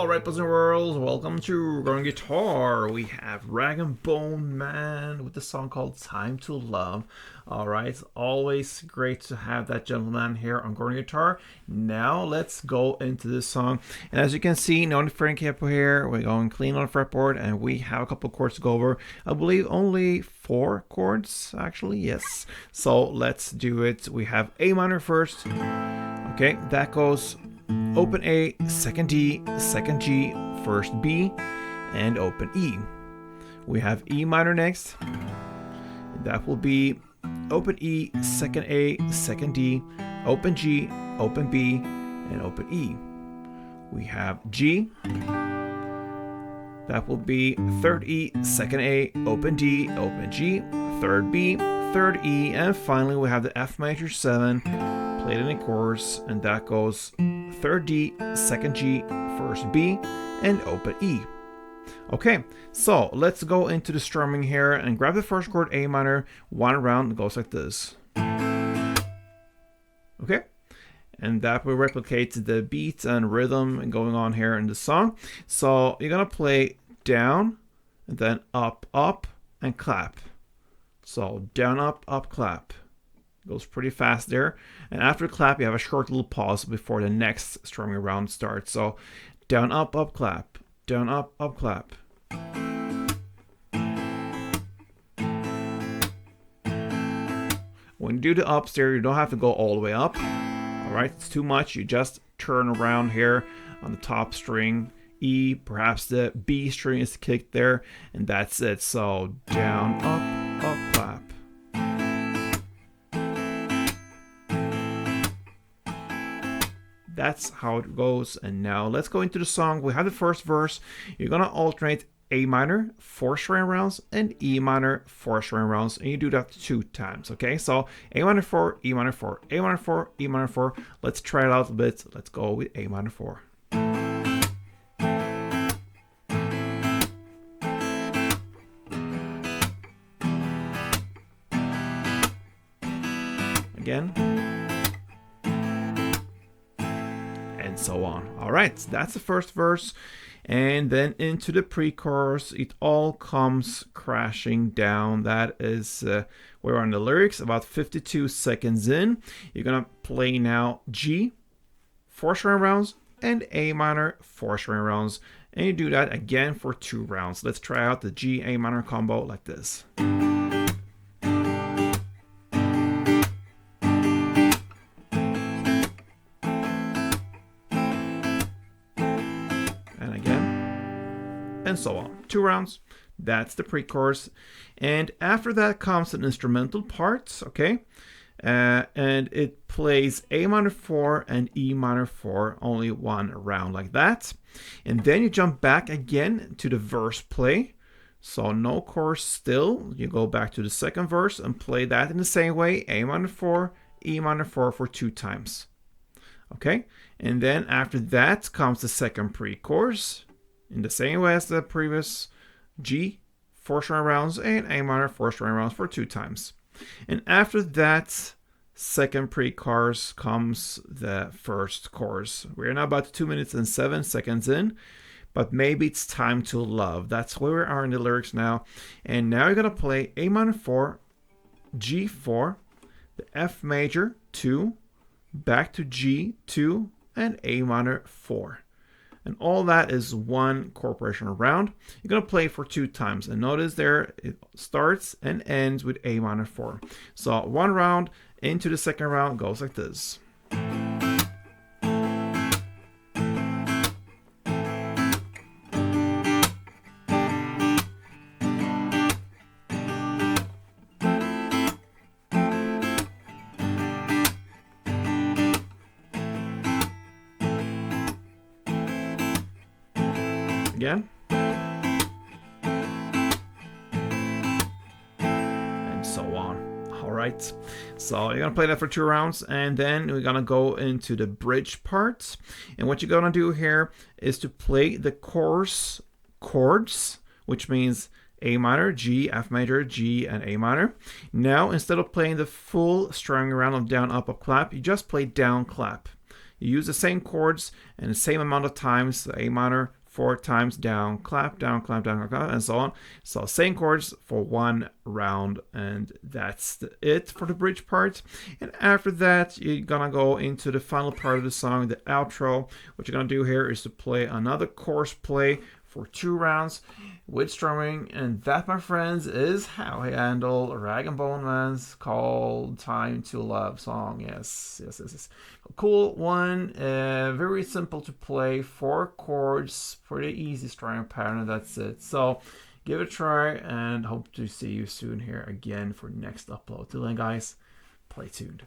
Alright, boys and girls, welcome to Growing Guitar. We have Rag and Bone Man with the song called Time to Love. Alright, it's always great to have that gentleman here on Growing Guitar. Now let's go into this song. And as you can see, no interfering capo here. We're going clean on the fretboard and we have a couple chords to go over. I believe only 4 chords, actually, yes. So let's do it. We have A minor first. Okay, that goes open A, second D, second G, first B, and open E. We have E minor next. That will be open E, second A, second D, open G, open B, and open E. We have G. That will be third E, second A, open D, open G, third B, third E, and finally we have the F major 7 played in a chorus, and that goes third D, second G, first B, and open E. Okay, so let's go into the strumming here and grab the first chord A minor, one round, goes like this. Okay, and that will replicate the beat and rhythm going on here in the song. So you're gonna play down, and then up, up, and clap. So down, up, clap. Goes pretty fast there. And after the clap, you have a short little pause before the next strumming round starts. So down, up, clap. Down, up, clap. When you do the ups there, you don't have to go all the way up. Alright, it's too much. You just turn around here on the top string. E, perhaps the B string is kicked there, and that's it. So down, up, clap. That's how it goes. And now let's go into the song. We have the first verse. You're gonna alternate A minor 4 string rounds and E minor 4 string rounds, and you do that 2 times. Okay, so A minor 4, E minor 4, A minor 4, E minor 4. Let's try it out a bit. Let's go with A minor 4. Again. And so on. All right, that's the first verse. And then into the pre-chorus, it all comes crashing down. That is where we're on the lyrics, about 52 seconds in. You're gonna play now G, 4 string rounds, and A minor, 4 string rounds. And you do that again for 2 rounds. Let's try out the G, A minor combo like this. And so on. 2 rounds. That's the pre-chorus. And after that comes an instrumental part, okay? And it plays A minor 4 and E minor 4, only 1 round like that. And then you jump back again to the verse play. So no chorus still. You go back to the second verse and play that in the same way. A minor 4, E minor 4 for 2 times. Okay? And then after that comes the second pre-chorus. In the same way as the previous, G, 4 string rounds, and A minor 4 string rounds for 2 times. And after that second pre-chorus comes the first chorus. We're now about 2 minutes and 7 seconds in, but maybe it's time to love. That's where we are in the lyrics now. And now you're gonna play A minor 4, G4, the F major 2, back to G2, and A minor 4. And all that is 1 chord progression round. You're going to play for 2 times. And notice there, it starts and ends with A minor 4. So 1 round into the second round goes like this. Again. And so on. All right. So you're going to play that for 2 rounds, and then we're going to go into the bridge part. And what you're going to do here is to play the chorus chords, which means A minor, G, F major, G, and A minor. Now, instead of playing the full strumming round of down, up, clap, you just play down, clap. You use the same chords and the same amount of times, A minor 4 times down, clap, down, clap, down, clap, and so on. So same chords for 1 round, and that's it for the bridge part. And after that, you're gonna go into the final part of the song, the outro. What you're gonna do here is to play another chorus play for 2 rounds with strumming, and that, my friends, is how I handle Rag and Bone Man's called Time to Love song. Yes. A cool one, very simple to play, 4 chords, pretty easy strumming pattern, and that's it. So give it a try, and hope to see you soon here again for next upload. Till then, guys, play tuned.